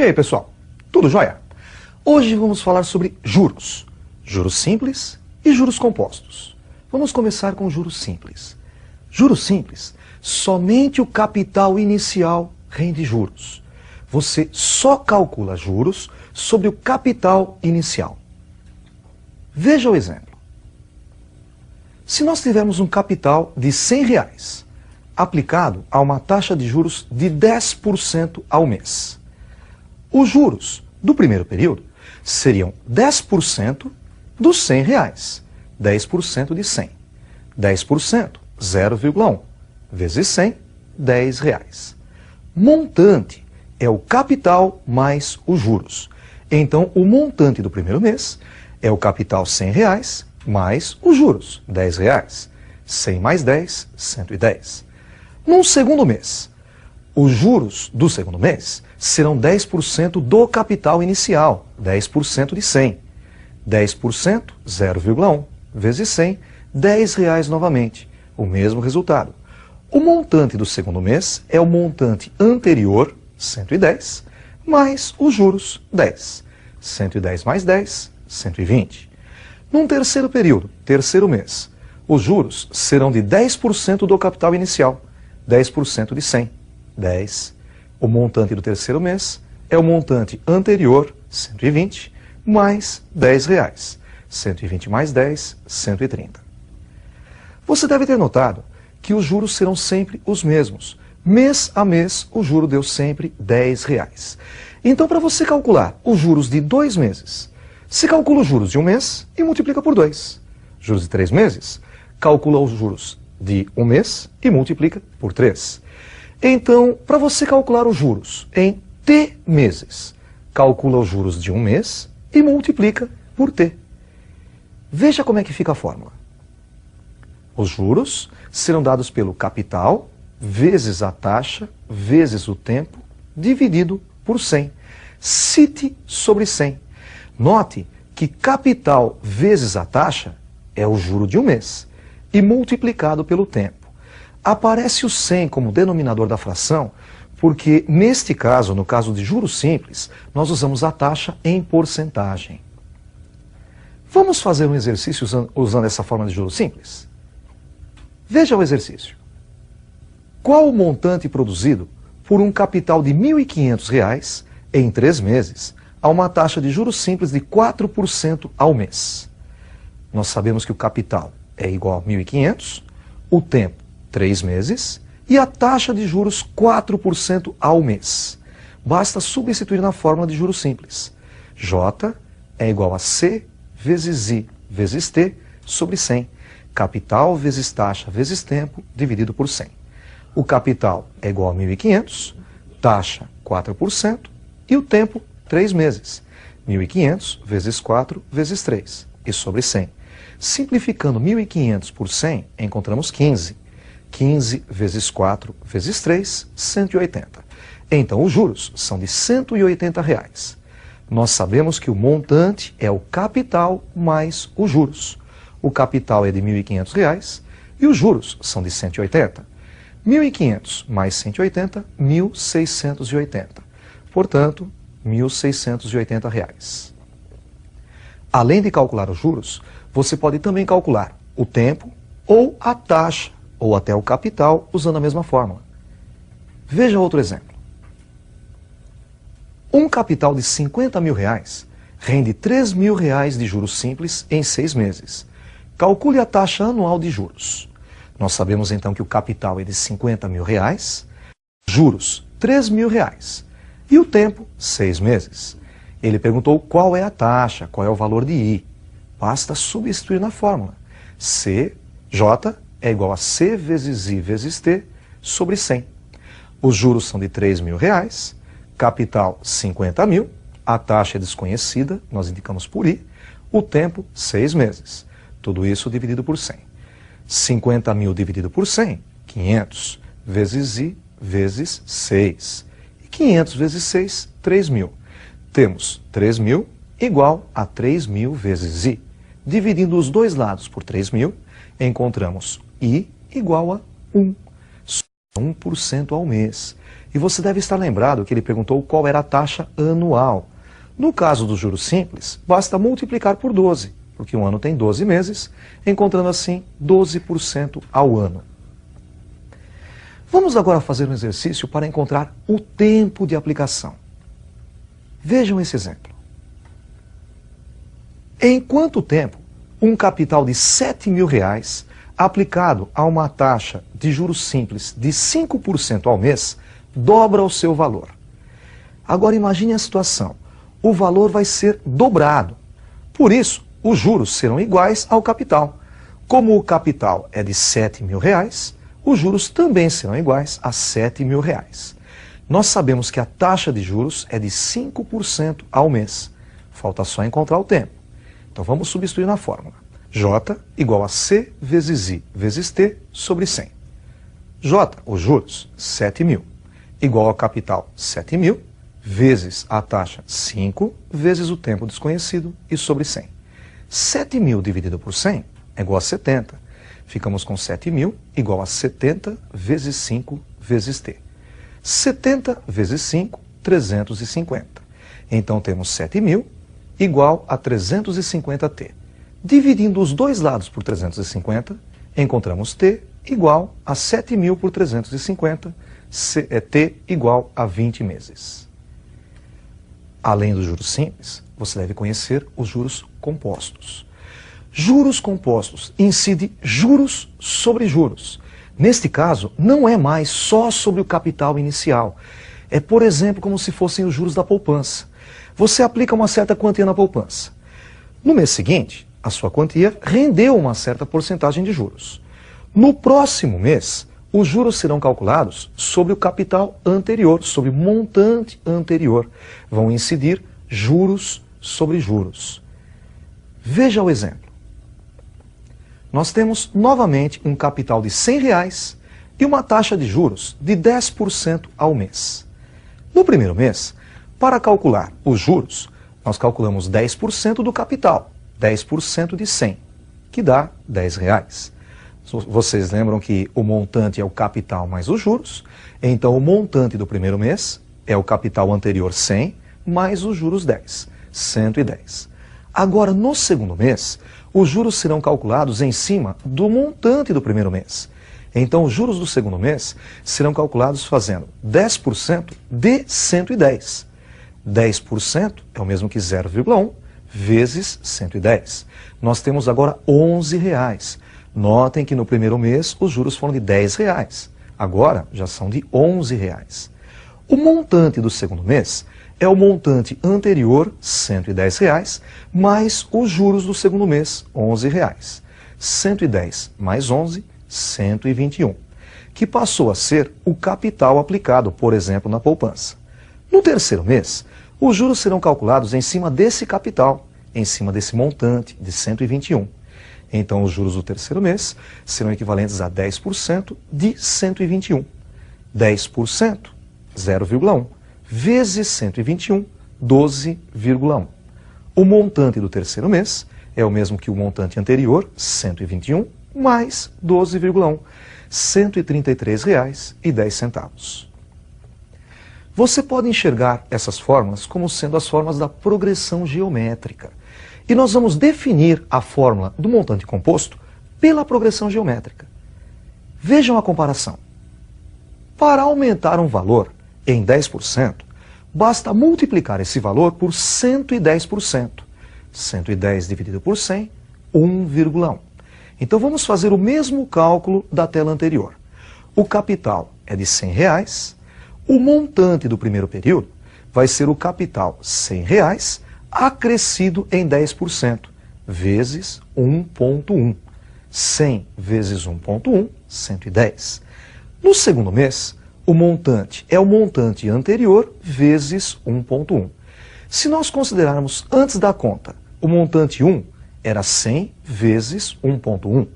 E aí, pessoal? Tudo jóia? Hoje vamos falar sobre juros. Juros simples e juros compostos. Vamos começar com juros simples. Juros simples, somente o capital inicial rende juros. Você só calcula juros sobre o capital inicial. Veja o exemplo. Se nós tivermos um capital de R$100, aplicado a uma taxa de juros de 10% ao mês, os juros do primeiro período seriam 10% dos R$100, 10% de 100. 10%, 0,1, vezes 100, R$10. Montante é o capital mais os juros. Então, o montante do primeiro mês é o capital R$100 mais os juros, R$10. 100 mais 10, 110. No segundo mês, os juros do segundo mês serão 10% do capital inicial, 10% de 100. 10%, 0,1, vezes 100, R$10 novamente, o mesmo resultado. O montante do segundo mês é o montante anterior, 110, mais os juros, 10. 110 mais 10, 120. Num terceiro período, terceiro mês, os juros serão de 10% do capital inicial, 10% de 100, 10. O montante do terceiro mês é o montante anterior, 120, mais R$10. 120 mais 10, 130. Você deve ter notado que os juros serão sempre os mesmos. Mês a mês, o juro deu sempre R$10. Então, para você calcular os juros de 2 meses, você calcula os juros de um mês e multiplica por 2. Juros de 3 meses, calcula os juros de um mês e multiplica por 3. Então, para você calcular os juros em T meses, calcula os juros de um mês e multiplica por T. Veja como é que fica a fórmula. Os juros serão dados pelo capital vezes a taxa vezes o tempo dividido por 100. Cite sobre 100. Note que capital vezes a taxa é o juro de um mês e multiplicado pelo tempo. Aparece o 100 como denominador da fração porque, neste caso, no caso de juros simples, nós usamos a taxa em porcentagem. Vamos fazer um exercício usando essa forma de juros simples? Veja o exercício. Qual o montante produzido por um capital de R$1.500 em 3 meses a uma taxa de juros simples de 4% ao mês? Nós sabemos que o capital é igual a 1.500, o tempo 3 meses e a taxa de juros 4% ao mês. Basta substituir na fórmula de juros simples. J é igual a C vezes I vezes T sobre 100. Capital vezes taxa vezes tempo dividido por 100. O capital é igual a 1.500, taxa 4% e o tempo 3 meses. 1.500 vezes 4 vezes 3 e sobre 100. Simplificando 1.500 por 100, encontramos 15. 15 vezes 4 vezes 3, 180. Então, os juros são de R$180. Nós sabemos que o montante é o capital mais os juros. O capital é de R$1.500 e os juros são de 180. 1.500 mais 180, 1.680. Portanto, R$1.680. Além de calcular os juros, você pode também calcular o tempo ou a taxa ou até o capital usando a mesma fórmula. Veja outro exemplo. Um capital de R$50.000 rende R$3.000 de juros simples em 6 meses. Calcule a taxa anual de juros. Nós sabemos então que o capital é de R$50.000, juros R$3.000 e o tempo 6 meses. Ele perguntou qual é a taxa, qual é o valor de I. Basta substituir na fórmula. J é igual a C vezes I vezes T sobre 100. Os juros são de R$3.000, capital 50.000, a taxa é desconhecida, nós indicamos por I, o tempo 6 meses. Tudo isso dividido por 100. 50.000 dividido por 100, 500, vezes I vezes 6. E 500 vezes 6, 3.000. Temos 3.000 igual a 3.000 vezes I. Dividindo os dois lados por 3.000, encontramos I igual a 1. 1% ao mês. E você deve estar lembrado que ele perguntou qual era a taxa anual. No caso dos juros simples, basta multiplicar por 12, porque um ano tem 12 meses, encontrando assim 12% ao ano. Vamos agora fazer um exercício para encontrar o tempo de aplicação. Vejam esse exemplo. Em quanto tempo um capital de R$7.000 aplicado a uma taxa de juros simples de 5% ao mês dobra o seu valor? Agora imagine a situação. O valor vai ser dobrado. Por isso, os juros serão iguais ao capital. Como o capital é de R$7.000, os juros também serão iguais a R$7.000. Nós sabemos que a taxa de juros é de 5% ao mês. Falta só encontrar o tempo. Então vamos substituir na fórmula. J igual a C vezes I vezes T sobre 100. J, os juros, 7.000, igual ao capital 7.000, vezes a taxa 5, vezes o tempo desconhecido e sobre 100. 7.000 dividido por 100 é igual a 70. Ficamos com 7.000 igual a 70 vezes 5 vezes T. 70 vezes 5, 350. Então temos 7.000 igual a 350T. Dividindo os dois lados por 350, encontramos T igual a 7.000 por 350, T igual a 20 meses. Além dos juros simples, você deve conhecer os juros compostos. Juros compostos incide juros sobre juros. Neste caso, não é mais só sobre o capital inicial. É, por exemplo, como se fossem os juros da poupança. Você aplica uma certa quantia na poupança. No mês seguinte, a sua quantia rendeu uma certa porcentagem de juros. No próximo mês, os juros serão calculados sobre o capital anterior, sobre o montante anterior. Vão incidir juros sobre juros. Veja o exemplo. Nós temos novamente um capital de R$100 e uma taxa de juros de 10% ao mês. No primeiro mês, para calcular os juros, nós calculamos 10% do capital, 10% de 100, que dá R$10. Vocês lembram que o montante é o capital mais os juros, então o montante do primeiro mês é o capital anterior 100 mais os juros 10, 110. Agora, no segundo mês, os juros serão calculados em cima do montante do primeiro mês. Então, os juros do segundo mês serão calculados fazendo 10% de 110. 10% é o mesmo que 0,1 vezes 110. Nós temos agora R$11. Notem que no primeiro mês os juros foram de R$10. Agora já são de R$11. O montante do segundo mês é o montante anterior, R$110, mais os juros do segundo mês, R$11. 110 mais 11, 121, que passou a ser o capital aplicado, por exemplo, na poupança. No terceiro mês, os juros serão calculados em cima desse capital, em cima desse montante de 121. Então, os juros do terceiro mês serão equivalentes a 10% de 121. 10%, 0,1, vezes 121, 12,1. O montante do terceiro mês é o mesmo que o montante anterior, 121, mais 12,1, R$ 133,10. Você pode enxergar essas fórmulas como sendo as fórmulas da progressão geométrica. E nós vamos definir a fórmula do montante composto pela progressão geométrica. Vejam a comparação. Para aumentar um valor em 10%, basta multiplicar esse valor por 110%. 110 dividido por 100, 1,1. Então vamos fazer o mesmo cálculo da tela anterior. O capital é de R$100, o montante do primeiro período vai ser o capital R$100 acrescido em 10%, vezes 1,1. 100 vezes 1,1, 110. No segundo mês, o montante é o montante anterior vezes 1,1. Se nós considerarmos antes da conta, o montante 1 era 100 vezes 1,1.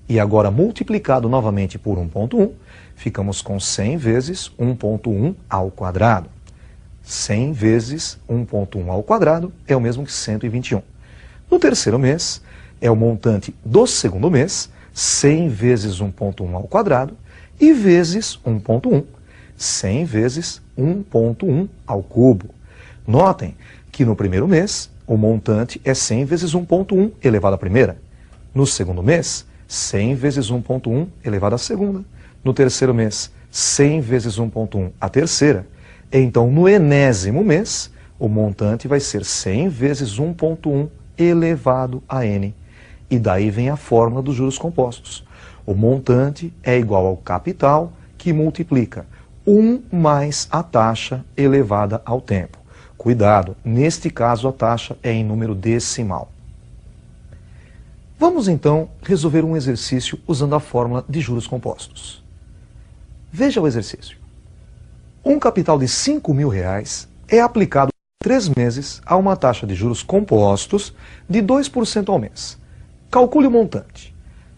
E agora multiplicado novamente por 1,1, ficamos com 100 vezes 1,1 ao quadrado. 100 vezes 1,1 ao quadrado é o mesmo que 121. No terceiro mês, é o montante do segundo mês, 100 vezes 1.1 ao quadrado e vezes 1.1. 100 vezes 1.1 ao cubo. Notem que no primeiro mês, o montante é 100 vezes 1.1 elevado à primeira. No segundo mês, 100 vezes 1.1 elevado à segunda. No terceiro mês, 100 vezes 1.1 à terceira. Então, no enésimo mês, o montante vai ser 100 vezes 1.1 elevado a n. E daí vem a fórmula dos juros compostos. O montante é igual ao capital que multiplica 1 mais a taxa elevada ao tempo. Cuidado, neste caso a taxa é em número decimal. Vamos então resolver um exercício usando a fórmula de juros compostos. Veja o exercício. Um capital de R$5.000 é aplicado por 3 meses a uma taxa de juros compostos de 2% ao mês. Calcule o montante.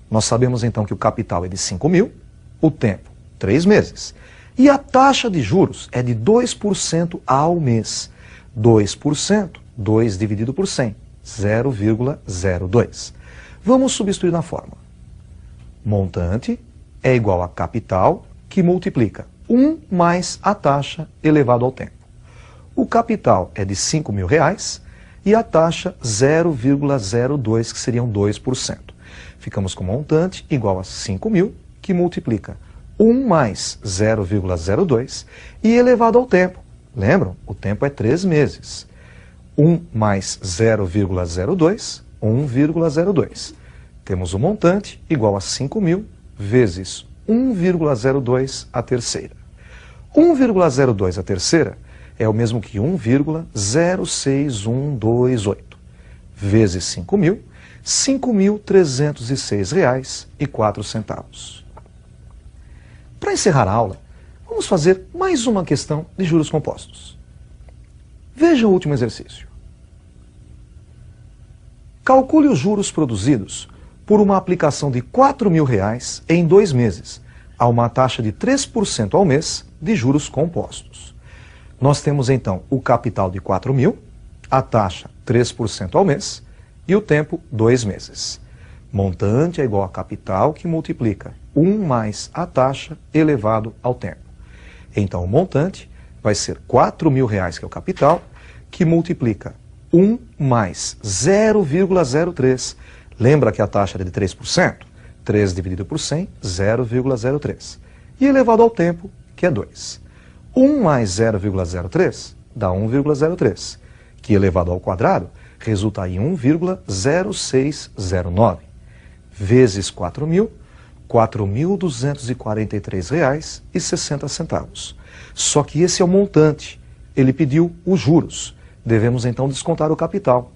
Nós sabemos então que o capital é de 5.000, o tempo, 3 meses. E a taxa de juros é de 2% ao mês. 2%, 2 dividido por 100, 0,02. Vamos substituir na fórmula. Montante é igual a capital que multiplica 1 mais a taxa elevado ao tempo. O capital é de R$5.000 e a taxa 0,02, que seriam 2%. Ficamos com montante igual a 5.000, que multiplica 1 mais 0,02 e elevado ao tempo. Lembram? O tempo é 3 meses. 1 mais 0,02, 1,02. Temos o montante igual a 5.000 vezes 1,02 a terceira. 1,02 a terceira é o mesmo que 1,06128 vezes 5.000, R$ 5.306,04. Para encerrar a aula, vamos fazer mais uma questão de juros compostos. Veja o último exercício. Calcule os juros produzidos por uma aplicação de R$4.000 em 2 meses, a uma taxa de 3% ao mês de juros compostos. Nós temos então o capital de 4.000, a taxa 3% ao mês e o tempo 2 meses. Montante é igual a capital que multiplica 1 mais a taxa elevado ao tempo. Então o montante vai ser R$4.000, que é o capital, que multiplica 1 mais 0,03. Lembra que a taxa era de 3%? 3 dividido por 100, 0,03. E elevado ao tempo, que é 2. 1 mais 0,03 dá 1,03, que elevado ao quadrado resulta em 1,0609. Vezes 4.000, R$ 4.243,60. Só que esse é o montante. Ele pediu os juros. Devemos então descontar o capital.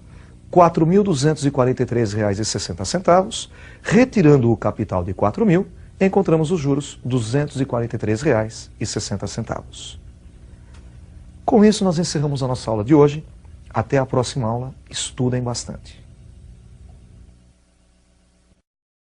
R$ 4.243,60. Retirando o capital de 4.000, encontramos os juros, R$ 243,60. Com isso, nós encerramos a nossa aula de hoje. Até a próxima aula. Estudem bastante.